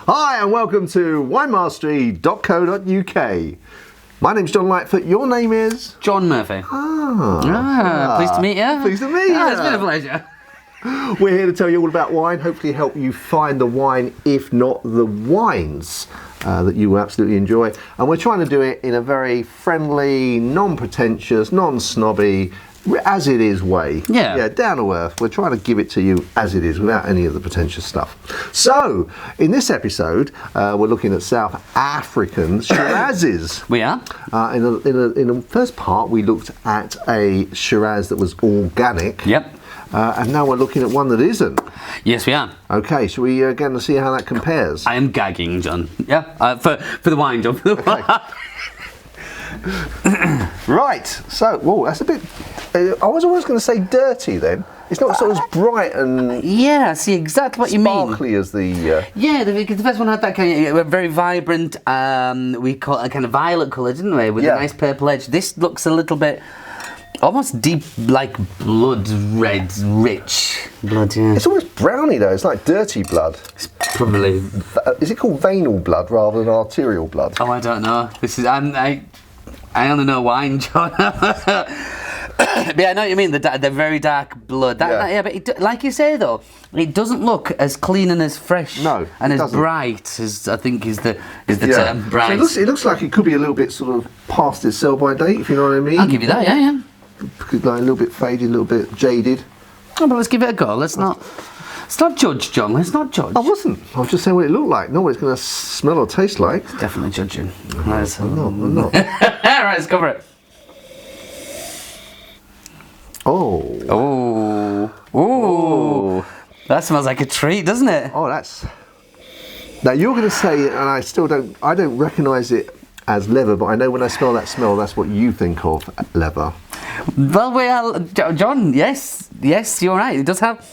Hi and welcome to winemastery.co.uk. My name's John Lightfoot, your name is? John Murphy. Pleased to meet you. Pleased to meet you. It's been a pleasure. We're here to tell you all about wine, hopefully help you find the wine, if not the wines, that you will absolutely enjoy. And we're trying to do it in a very friendly, non-pretentious, non-snobby, as it is way. Yeah, down to earth. We're trying to give it to you as it is without any of the pretentious stuff. So, in this episode, we're looking at South African Shirazes. We are. In the first part, we looked at a Shiraz that was organic. Yep. And now we're looking at one that isn't. Yes, we are. Okay, shall we get to see how that compares? I am gagging, John. Yeah, for the wine, John. For the wine. Right, so, whoa, that's a bit... I was always going to say dirty then. It's not sort of as bright and... Yeah, I see exactly what you mean. Sparkly as the... Yeah, the first one had that kind of very vibrant, we call it a kind of violet colour, didn't we? With a nice purple edge. This looks a little bit... almost deep, like blood red, rich blood, yeah. It's almost browny though, it's like dirty blood. It's probably... Is it called venal blood rather than arterial blood? Oh, I don't know. This is... I only know wine, John. But yeah, I know what you mean, the very dark blood. But like you say though, it doesn't look as clean and as fresh and as bright as I think is the term, bright. So it looks like it could be a little bit sort of past its sell-by date, if you know what I mean. I'll give you that, yeah. Like a little bit faded, a little bit jaded. Oh, but let's give it a go. Let's not judge, John. Let's not judge. I wasn't. I was just saying what it looked like, not what it's going to smell or taste like. It's definitely judging. I'm not. Right, let's cover it. Oh. That smells like a treat, doesn't it? Oh, that's... Now you're going to say, and I don't recognise it as leather, but I know when I smell that smell, that's what you think of leather. Well, John, yes, you're right. It does have,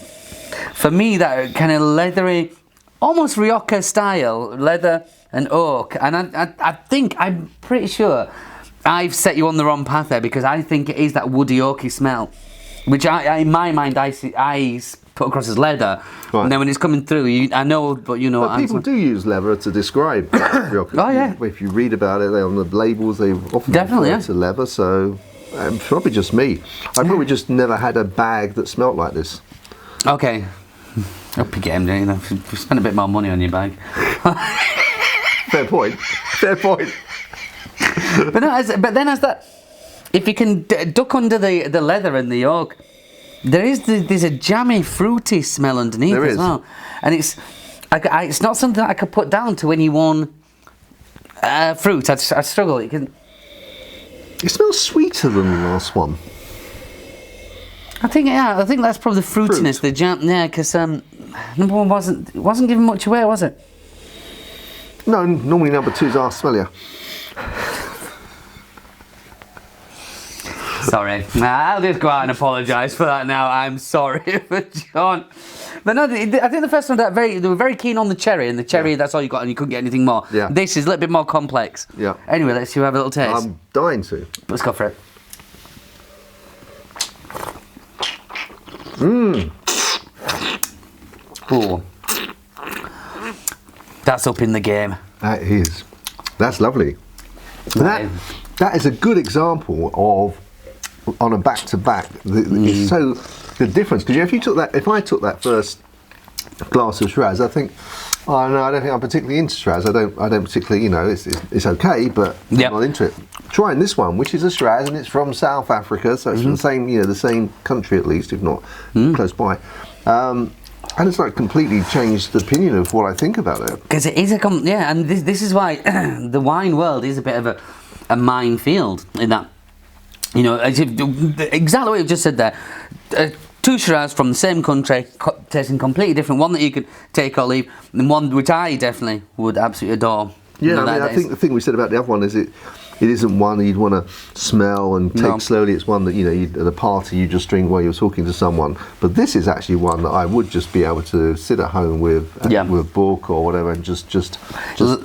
for me, that kind of leathery, almost Rioja style, leather and oak. And I'm pretty sure I've set you on the wrong path there, because I think it is that woody oaky smell, which in my mind I put across as leather. Right. And then when it's coming through, I know, but you know. But people do use leather to describe Rioja. Oh yeah. If you read about it, on the labels they often refer to leather. So probably just me. I probably just never had a bag that smelt like this. Okay. Up your game, don't you? Spend a bit more money on your bag. Fair point. But then as that, if you can duck under the leather and the oak, there's a jammy, fruity smell underneath as well, and it's not something that I could put down to any one fruit. I struggle. It smells sweeter than the last one. I think that's probably the fruitiness, the jam. Yeah, because number one wasn't giving much away, was it? No, normally number two's are smellier. Sorry. I'll just go out and apologise for that now. I'm sorry for John. But no, I think the first one, they were very keen on the cherry, and the cherry, that's all you got, and you couldn't get anything more. Yeah. This is a little bit more complex. Yeah. Anyway, let's see, have a little taste. I'm dying to. Let's go for it. Ooh. That's up in the game. That is. That's lovely. That is a good example of, on a back-to-back, so the difference. Because if I took that first glass of Shiraz, I think, oh no, I don't think I'm particularly into Shiraz. I don't particularly, it's okay, but I'm not into it. Trying this one, which is a Shiraz, and it's from South Africa, so it's from the same country at least, if not close by. And it's like completely changed the opinion of what I think about it. Because it is and this is why the wine world is a bit of a minefield in that, exactly what you've just said there. Two Shiraz from the same country, tasting completely different. One that you could take or leave, and one which I definitely would absolutely adore. Yeah, I think the thing we said about the other one is it isn't one that you'd want to smell and take slowly. It's one that, at a party you just drink while you're talking to someone. But this is actually one that I would just be able to sit at home with a book or whatever and just.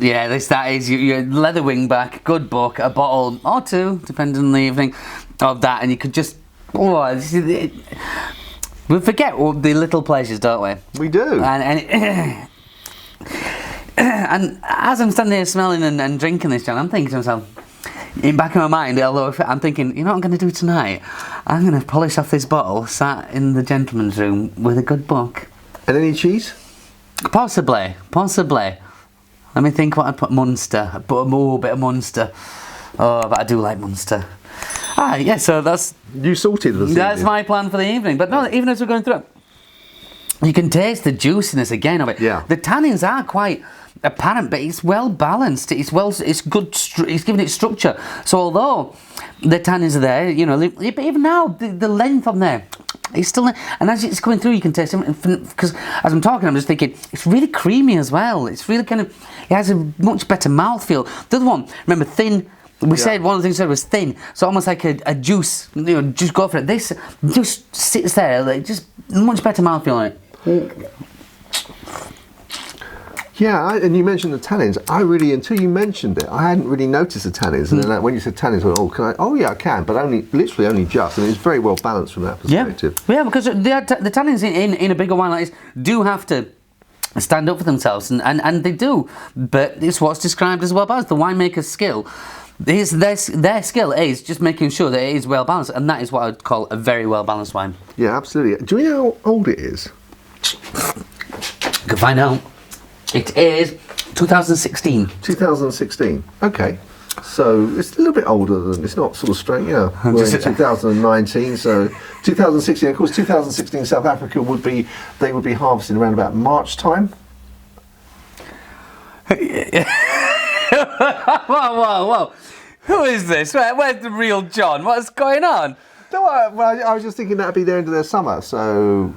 Yeah, that is your leather wing back, good book, a bottle or two, depending on the evening, of that, and you could just. We forget all the little pleasures, don't we? We do. And And as I'm standing here smelling and drinking this, John, I'm thinking to myself, in back of my mind, although I'm thinking, you know what I'm going to do tonight? I'm going to polish off this bottle, sat in the gentleman's room with a good book. And any cheese? Possibly. Let me think what I'd put. Munster. I'd put a bit of Munster. Oh, but I do like Munster. Yeah, so that's... You sorted this That's evening. my plan for the evening. But no, even as we're going through it, you can taste the juiciness again of it. Yeah. The tannins are quite apparent, but it's well balanced. It's good. It's giving it structure. So although the tannins are there, you know, but even now the length on there, it's still there. And as it's coming through, you can taste it. Because as I'm talking, I'm just thinking it's really creamy as well. It's really kind of, it has a much better mouthfeel. The other one, remember, thin. We said one of the things we said was thin, so almost like a juice. You know, just go for it. This just sits there, like just much better mouthfeel on it. Yeah, and you mentioned the tannins. I really, until you mentioned it, I hadn't really noticed the tannins. And then when you said tannins, I went, oh, can I? Oh, yeah, I can, but literally only just. I mean, it's very well balanced from that perspective. Yeah, because the tannins in a bigger wine like this do have to stand up for themselves, and they do. But it's what's described as well balanced. The winemaker's skill. Their skill is just making sure that it is well balanced, and that is what I would call a very well balanced wine. Yeah, absolutely. Do you know how old it is? You can find out. It is 2016. 2016. Okay. So it's a little bit older than, it's not sort of straight, yeah. We're in 2019, so 2016, of course 2016 South Africa would be harvesting around about March time. Whoa. Who is this? Where's the real John? What's going on? No, I was just thinking that'd be the end of their summer, so...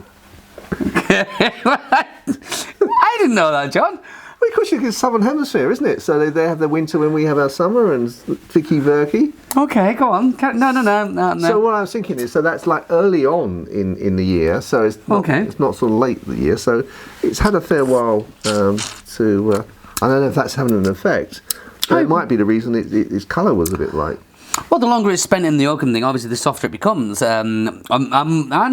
I didn't know that, John. Well, of course, it's Southern Hemisphere, isn't it? So they have their winter when we have our summer, and Vicky Verky. Okay, go on. No. So what I was thinking is, so that's like early on in the year, so it's not sort of late in the year, so it's had a fair while to... I don't know if that's having an effect, but it might be the reason its colour was a bit light. Well, the longer it's spent in the oakum thing, obviously the softer it becomes, and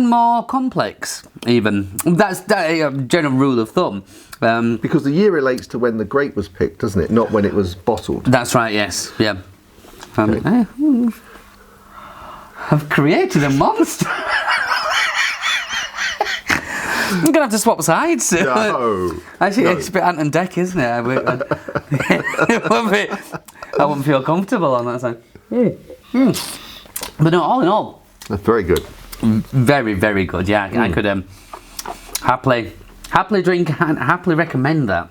more complex, even. That's a general rule of thumb. Because the year relates to when the grape was picked, doesn't it? Not when it was bottled. That's right, yes. Yeah. I've created a monster. I'm going to have to swap sides. No. Actually, it's a bit Ant and Dec, isn't it? I wouldn't feel comfortable on that side. But no, all in all, that's very good. Very, very good. Yeah, I could happily drink and happily recommend that.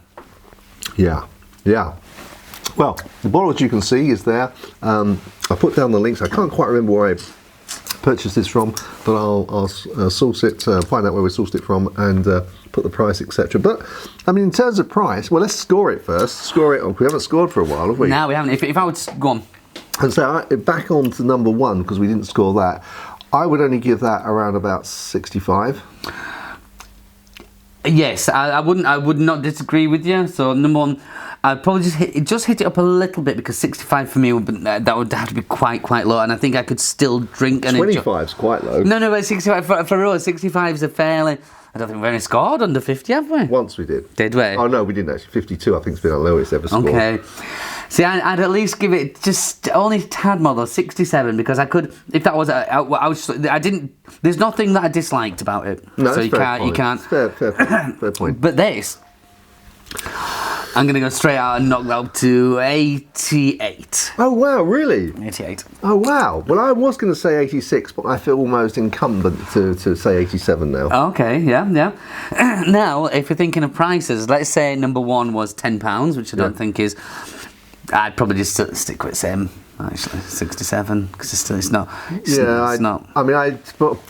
Yeah. Well, the bottle, as you can see, is there. I put down the links. I can't quite remember where I purchased this from, but I'll source it, find out where we sourced it from, and put the price, etc. But I mean, in terms of price, well, let's score it first. Score it. Oh, we haven't scored for a while, have we? No, we haven't. If I would go on. And so back on to number one, because we didn't score that, I would only give that around about 65. Yes, I would not disagree with you. So number one, I'd probably just hit it up a little bit, because 65 for me that would have to be quite low, and I think I could still drink. 25 is quite low. No, but 65 for us, 65 is a fairly. I don't think we've only scored under 50, have we? Once we did. Did we? Oh no, we didn't actually. 52, I think, has been our lowest ever scored. Okay. See, I'd at least give it just only a tad more though, 67, because I could, if that was, I didn't. There's nothing that I disliked about it. No, so you can't. Fair point. But this, I'm going to go straight out and knock that up to 88. Oh wow, really? 88. Oh wow. Well, I was going to say 86, but I feel almost incumbent to say 87 now. Okay, yeah. Now, if you're thinking of prices, let's say number one was £10, which I don't think is. I'd probably just stick with the same. Actually, 67, because it's not. It's not. I mean,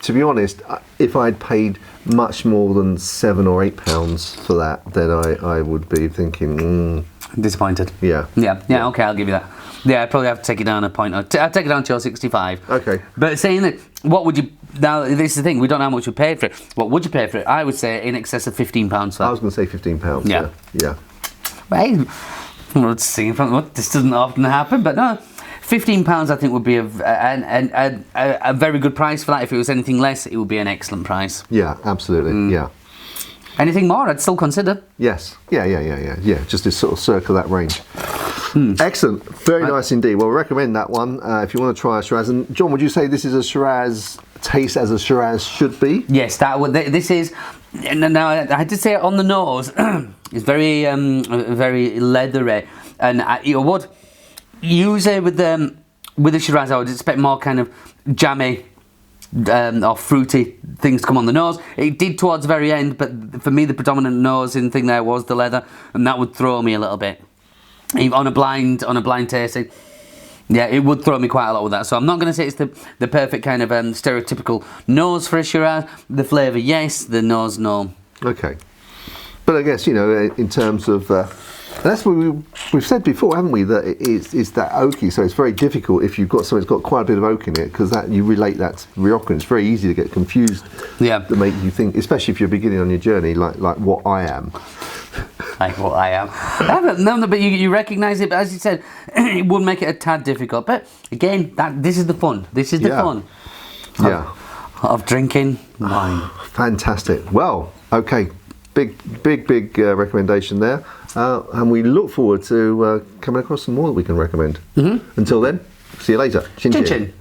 to be honest, if I'd paid much more than £7 or £8 for that, then I would be thinking disappointed. Yeah. Okay, I'll give you that. Yeah, I'd probably have to take it down a point. I'd take it down to your 65. Okay. But saying that, what would you? Now, this is the thing. We don't know how much you paid for it. What would you pay for it? I would say in excess of £15 for that. I was going to say £15. Yeah. Well, I'm singing from this doesn't often happen, but no. £15 I think would be a very good price for that. If it was anything less, it would be an excellent price. Yeah, absolutely. Yeah. Anything more, I'd still consider. Yes. Yeah. Just to sort of circle that range. Excellent. Very nice indeed. Well, recommend that one if you want to try a Shiraz. And John, would you say this is a Shiraz taste as a Shiraz should be? Yes, that would. This is. Now I did say it on the nose. It's very leathery, and you would usually with the Shiraz, I would expect more kind of jammy or fruity things to come on the nose. It did towards the very end, but for me the predominant nosing thing there was the leather, and that would throw me a little bit. Even on a blind tasting, yeah, it would throw me quite a lot with that. So I'm not going to say it's the perfect kind of stereotypical nose for a Shiraz. The flavour, yes. The nose, no. Okay. But I guess, you know, in terms of... that's what we've said before, haven't we? That it's that oaky, so it's very difficult if you've got something that's got quite a bit of oak in it, because that you relate that to Rioja. It's very easy to get confused. Yeah. To make you think, especially if you're beginning on your journey, like what I am. Like what I am. No, but you recognise it. But as you said, it would make it a tad difficult. But again, this is the fun. This is the fun. Of drinking wine. Fantastic. Well, okay. Big recommendation there. And we look forward to coming across some more that we can recommend. Until then, see you later. Chin chin.